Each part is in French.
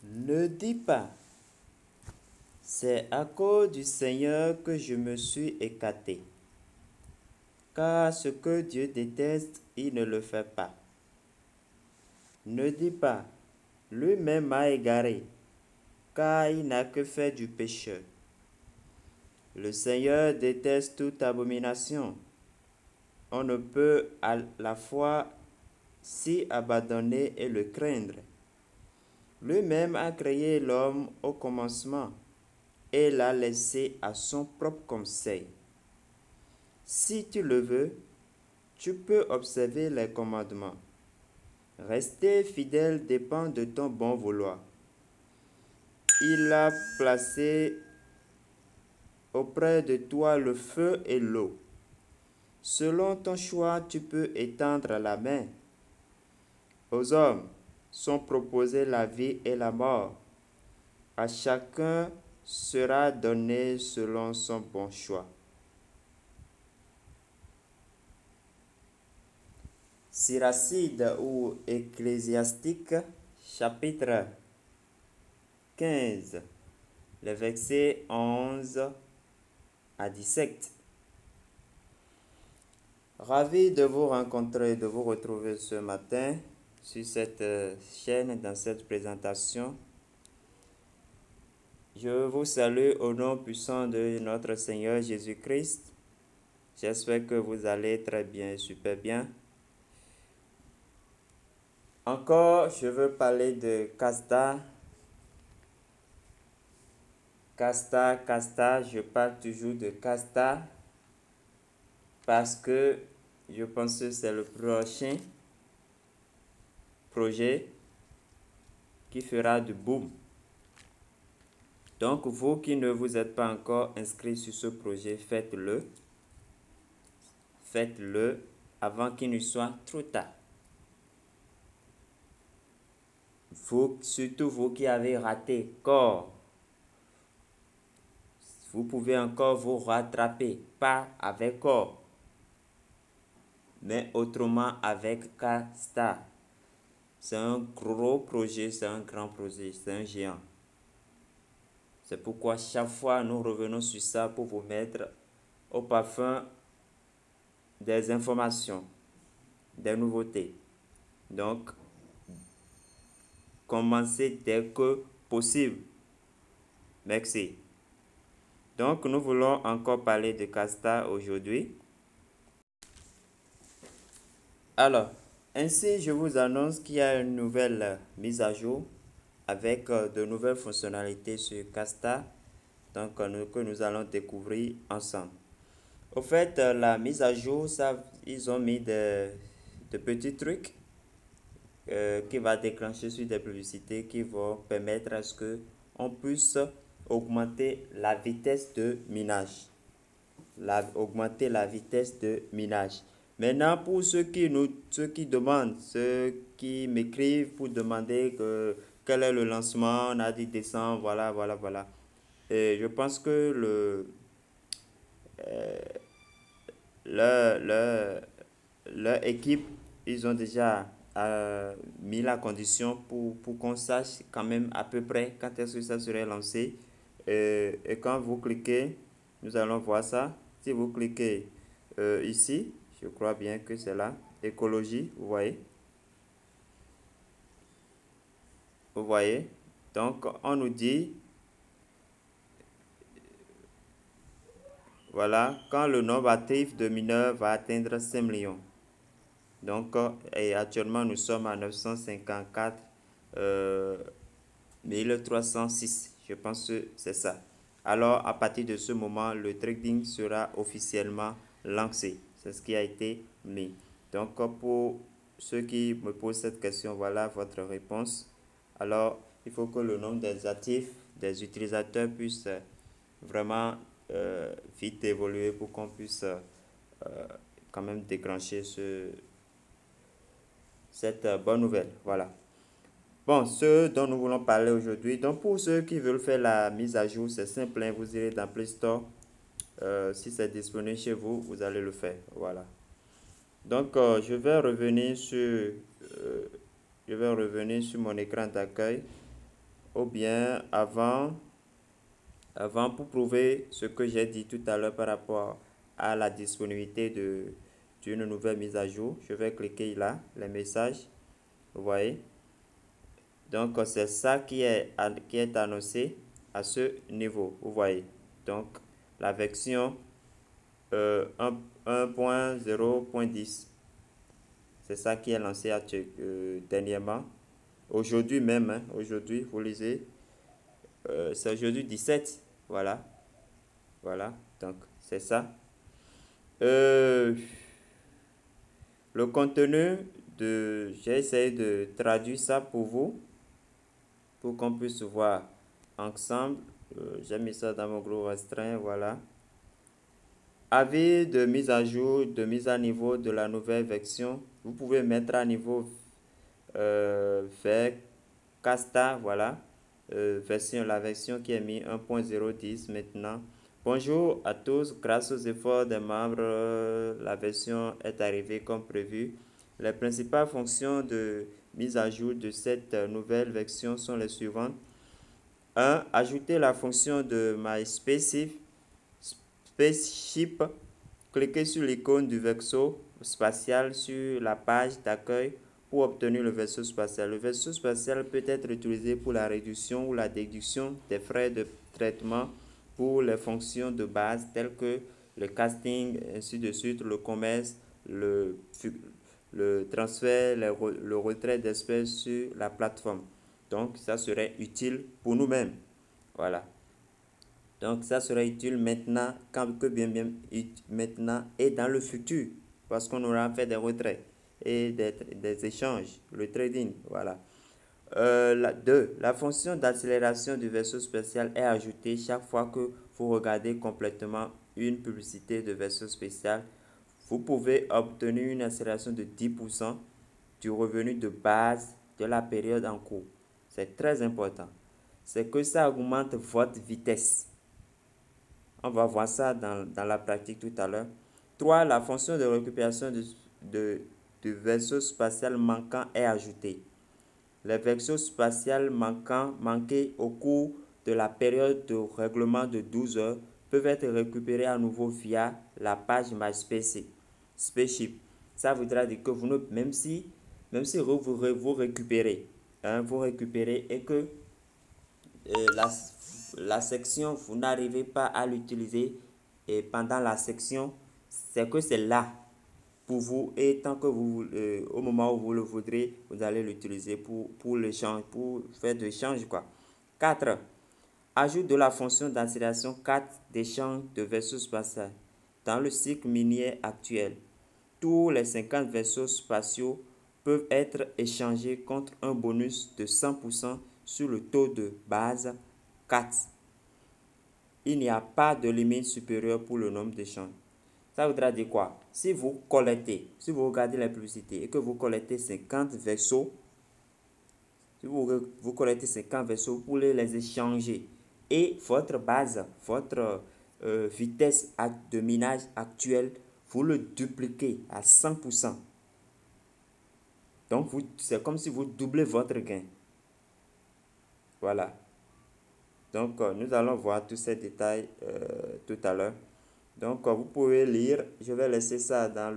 Ne dis pas, c'est à cause du Seigneur que je me suis écarté. Car ce que Dieu déteste, il ne le fait pas. Ne dis pas, lui-même m'a égaré, car il n'a que fait du péché. Le Seigneur déteste toute abomination. On ne peut à la fois s'y abandonner et le craindre. Lui-même a créé l'homme au commencement et l'a laissé à son propre conseil. Si tu le veux, tu peux observer les commandements. Rester fidèle dépend de ton bon vouloir. Il a placé auprès de toi le feu et l'eau. Selon ton choix, tu peux étendre la main. Aux hommes sont proposées la vie et la mort. À chacun sera donné selon son bon choix. Siracide ou Ecclésiastique, chapitre 15, les versets 11 à 17. Ravi de vous rencontrer, de vous retrouver ce matin sur cette chaîne, dans cette présentation. Je vous salue au nom puissant de notre Seigneur Jésus-Christ. J'espère que vous allez très bien, super bien. Encore, je veux parler de Casta. Casta, je parle toujours de Casta parce que je pense que c'est le prochain projet qui fera du boom. Donc, vous qui ne vous êtes pas encore inscrit sur ce projet, faites-le. Faites-le avant qu'il ne soit trop tard. Surtout vous qui avez raté corps, vous pouvez encore vous rattraper, pas avec corps, mais autrement avec Casta. C'est un gros projet, c'est un grand projet, c'est un géant. C'est pourquoi chaque fois nous revenons sur ça pour vous mettre au parfum des informations, des nouveautés. Donc, commencez dès que possible. Merci. Donc, nous voulons encore parler de Casta aujourd'hui. Alors, ainsi, je vous annonce qu'il y a une nouvelle mise à jour avec de nouvelles fonctionnalités sur Casta, donc que nous allons découvrir ensemble. Au fait, la mise à jour, ça, ils ont mis de petits trucs qui va déclencher sur des publicités qui vont permettre à ce que on puisse augmenter la vitesse de minage. Augmenter la vitesse de minage. Maintenant, pour ceux qui demandent, ceux qui m'écrivent pour demander quel est le lancement, on a dit décembre, voilà. Et je pense que leur équipe, ils ont déjà mis la condition pour qu'on sache quand même à peu près quand est-ce que ça serait lancé. Et quand vous cliquez, nous allons voir ça. Si vous cliquez ici, je crois bien que c'est là, écologie, vous voyez. Vous voyez. Donc, on nous dit, voilà, quand le nombre actif de mineurs va atteindre 5 millions. Donc, et actuellement, nous sommes à 954 1306. Je pense que c'est ça. Alors, à partir de ce moment, le trading sera officiellement lancé. C'est ce qui a été mis. Donc, pour ceux qui me posent cette question, voilà votre réponse. Alors, il faut que le nombre des actifs, des utilisateurs puisse vraiment vite évoluer pour qu'on puisse quand même déclencher cette bonne nouvelle. Voilà. Bon, ce dont nous voulons parler aujourd'hui, donc pour ceux qui veulent faire la mise à jour, c'est simple, hein, vous irez dans Play Store. Si c'est disponible chez vous, vous allez le faire. Voilà. Donc, je vais revenir sur mon écran d'accueil. ou bien avant pour prouver ce que j'ai dit tout à l'heure par rapport à la disponibilité d'une nouvelle mise à jour. Je vais cliquer là, les messages, vous voyez. Donc, c'est ça qui est annoncé à ce niveau, vous voyez. Donc, la version 1.0.10, c'est ça qui est lancé dernièrement. Aujourd'hui même, hein, aujourd'hui, vous lisez, c'est aujourd'hui 17, voilà. Voilà, donc c'est ça. Le contenu j'ai essayé de traduire ça pour vous, pour qu'on puisse voir ensemble. J'ai mis ça dans mon groupe restreint, voilà. Avis de mise à jour, de mise à niveau de la nouvelle version. Vous pouvez mettre à niveau vers Casta, voilà. La version qui est mise 1.010 maintenant. Bonjour à tous, grâce aux efforts des membres, la version est arrivée comme prévu. Les principales fonctions de mise à jour de cette nouvelle version sont les suivantes. 1. Ajouter la fonction de MySpaceship. Cliquez sur l'icône du vaisseau spatial sur la page d'accueil pour obtenir le vaisseau spatial. Le vaisseau spatial peut être utilisé pour la réduction ou la déduction des frais de traitement pour les fonctions de base telles que le casting, ainsi de suite, le commerce, le transfert, le retrait d'espèces sur la plateforme. Donc, ça serait utile pour nous-mêmes. Voilà. Donc, ça serait utile maintenant, maintenant et dans le futur, parce qu'on aura fait des retraits et des échanges, le trading, voilà. 2. La fonction d'accélération du vaisseau spatial est ajoutée chaque fois que vous regardez complètement une publicité de vaisseau spatial. Vous pouvez obtenir une accélération de 10% du revenu de base de la période en cours. C'est très important. C'est que ça augmente votre vitesse. On va voir ça dans la pratique tout à l'heure. 3. La fonction de récupération du vaisseau spatial manquant est ajoutée. Les vaisseaux spatials manqués au cours de la période de règlement de 12 heures peuvent être récupérés à nouveau via la page MySpaceship. Ça voudra dire que même si vous récupérez, vous récupérez et que la section, vous n'arrivez pas à l'utiliser et pendant la section, c'est que c'est là pour vous et tant que au moment où vous le voudrez, vous allez l'utiliser pour l'échange, pour faire de l'échange quoi. 4. Ajout de la fonction d'accélération 4 d'échange de vaisseaux spatiaux. Dans le cycle minier actuel, tous les 50 vaisseaux spatiaux peuvent être échangés contre un bonus de 100% sur le taux de base 4. Il n'y a pas de limite supérieure pour le nombre d'échanges. Ça voudra dire quoi? Si vous regardez la publicité et que vous collectez 50 vaisseaux, si vous collectez 50 vaisseaux, vous pouvez les échanger. Et votre base, votre vitesse de minage actuelle, vous le dupliquez à 100%. Donc, c'est comme si vous doublez votre gain. Voilà. Donc, nous allons voir tous ces détails tout à l'heure. Donc, vous pouvez lire. Je vais laisser ça dans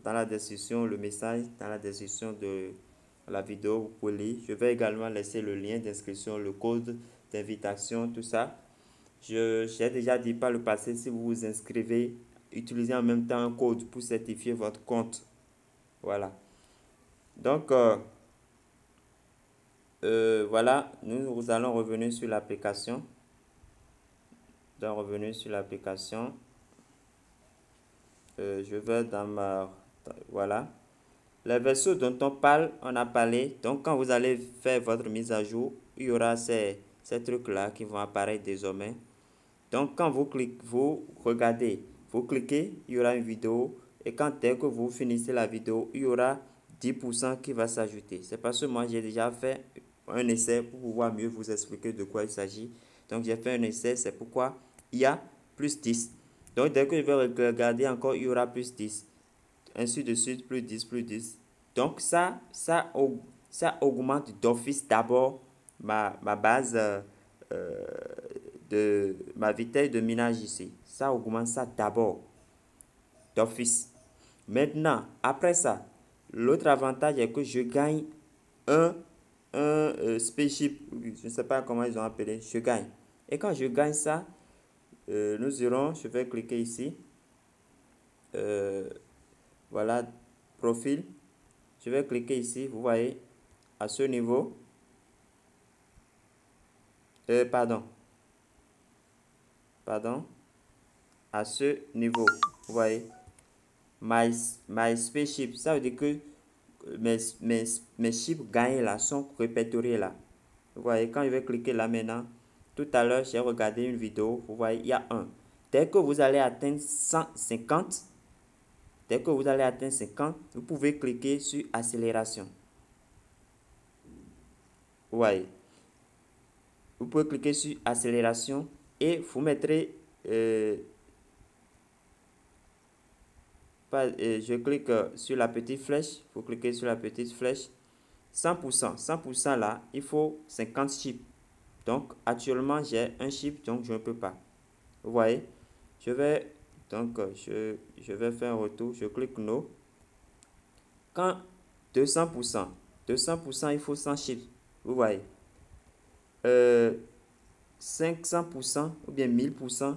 la description, le message dans la description de la vidéo. Vous pouvez lire. Je vais également laisser le lien d'inscription, le code d'invitation, tout ça. J'ai déjà dit par le passé, si vous vous inscrivez, utilisez en même temps un code pour certifier votre compte. Voilà. Donc, voilà, nous allons revenir sur l'application. Je vais dans voilà. Les vaisseaux dont on a parlé. Donc, quand vous allez faire votre mise à jour, il y aura ces trucs-là qui vont apparaître désormais. Donc, quand vous regardez, vous cliquez, il y aura une vidéo. Et dès que vous finissez la vidéo, il y aura 10% qui va s'ajouter. C'est parce que moi, j'ai déjà fait un essai pour pouvoir mieux vous expliquer de quoi il s'agit. Donc, j'ai fait un essai, c'est pourquoi il y a plus 10. Donc, dès que je vais regarder encore, il y aura plus 10. Ainsi de suite, plus 10. Donc, ça augmente d'office d'abord ma base de ma vitesse de minage ici. Ça augmente ça d'abord d'office. Maintenant, après ça, l'autre avantage est que je gagne un, spaceship. Je ne sais pas comment ils ont appelé. Je gagne. Et quand je gagne ça, nous irons, je vais cliquer ici. Voilà, profil. Je vais cliquer ici, vous voyez, à ce niveau. Pardon. À ce niveau, vous voyez. My spaceship, ça veut dire que mes chiffres gagnés là sont répertoriés là. Vous voyez, quand je vais cliquer là maintenant, tout à l'heure, j'ai regardé une vidéo, vous voyez, il y a un. Dès que vous allez atteindre 150, vous pouvez cliquer sur accélération. Vous voyez, vous pouvez cliquer sur accélération et vous mettrez, je clique sur la petite flèche, vous cliquez sur la petite flèche, 100% là, il faut 50 chips. Donc actuellement j'ai un chip, donc je ne peux pas. Vous voyez, je vais donc je vais faire un retour, je clique no. Quand 200%, il faut 100 chips. Vous voyez, 500% ou bien 1000%,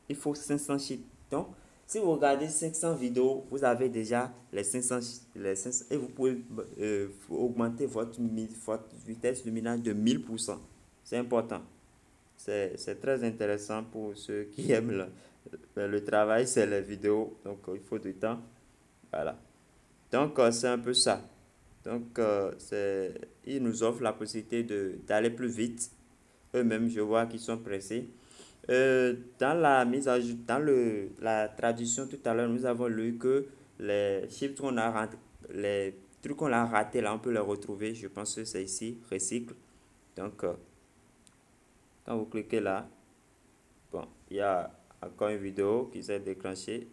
il faut 500 chips. Donc si vous regardez 500 vidéos, vous avez déjà les 500 et vous pouvez augmenter votre vitesse de minage de 1000%. C'est important. C'est très intéressant pour ceux qui aiment le travail, c'est les vidéos, donc il faut du temps. Voilà. Donc c'est un peu ça. Donc ils nous offrent la possibilité d'aller plus vite. Eux-mêmes, je vois qu'ils sont pressés. Dans la mise à jour, la traduction tout à l'heure, nous avons lu que les chiffres qu'on a les trucs qu'on a ratés là, on peut les retrouver. Je pense que c'est ici, recycle. Donc quand vous cliquez là, bon, il y a encore une vidéo qui s'est déclenchée.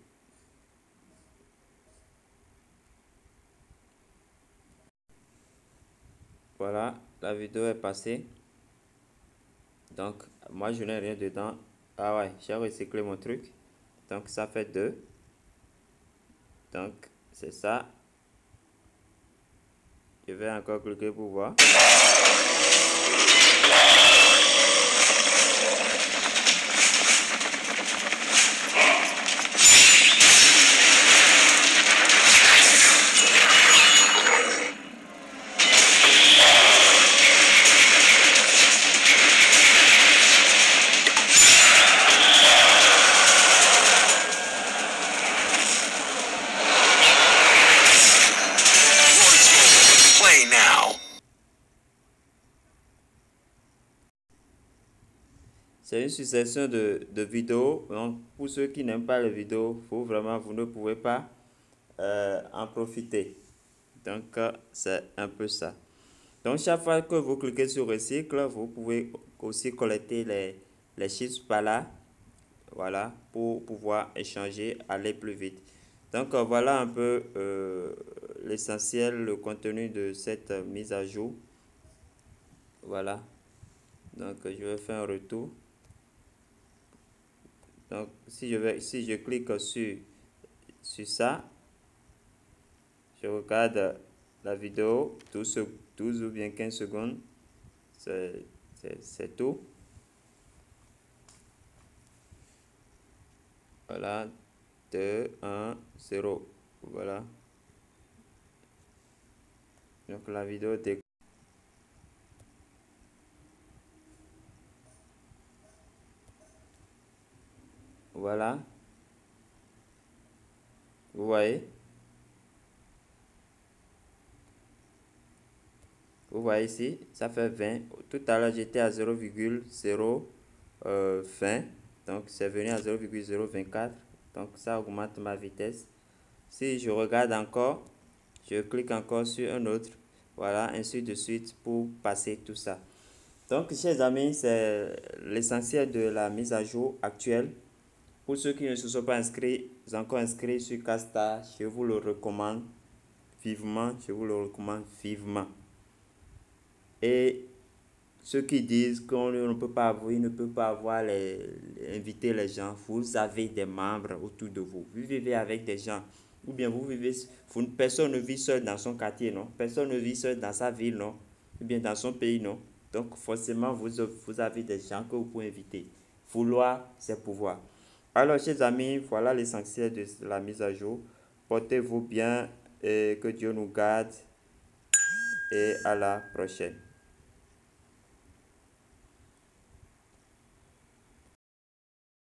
Voilà, la vidéo est passée. Donc, moi, je n'ai rien dedans. Ah ouais, j'ai recyclé mon truc. Donc, ça fait 2. Donc, c'est ça. Je vais encore cliquer pour voir. C'est une succession de vidéos. Donc, pour ceux qui n'aiment pas les vidéos, vous ne pouvez pas en profiter. Donc, c'est un peu ça. Donc, chaque fois que vous cliquez sur recycle, vous pouvez aussi collecter les chiffres par là. Voilà, pour pouvoir échanger, aller plus vite. Donc, voilà un peu l'essentiel, le contenu de cette mise à jour. Voilà. Donc, je vais faire un retour. Donc, si je clique sur ça, je regarde la vidéo, 12 ou bien 15 secondes, c'est tout. Voilà, 2, 1, 0. Voilà. Donc, la vidéo décolle. Voilà. Vous voyez? Vous voyez ici, ça fait 20. Tout à l'heure, j'étais à 0,020. Donc, c'est venu à 0,024. Donc, ça augmente ma vitesse. Si je regarde encore, je clique encore sur un autre. Voilà, ainsi de suite pour passer tout ça. Donc, chers amis, c'est l'essentiel de la mise à jour actuelle. Pour ceux qui ne se sont pas inscrits, encore inscrits sur Casta, je vous le recommande vivement. Et ceux qui disent qu'on ne peut pas avoir, il ne peut pas avoir inviter les gens, vous avez des membres autour de vous. Vous vivez avec des gens. Ou bien personne ne vit seul dans son quartier, non? Personne ne vit seul dans sa ville, non? Ou bien dans son pays, non? Donc forcément, vous avez des gens que vous pouvez inviter. Vouloir, c'est pouvoir. Alors, chers amis, voilà l'essentiel de la mise à jour. Portez-vous bien et que Dieu nous garde et à la prochaine.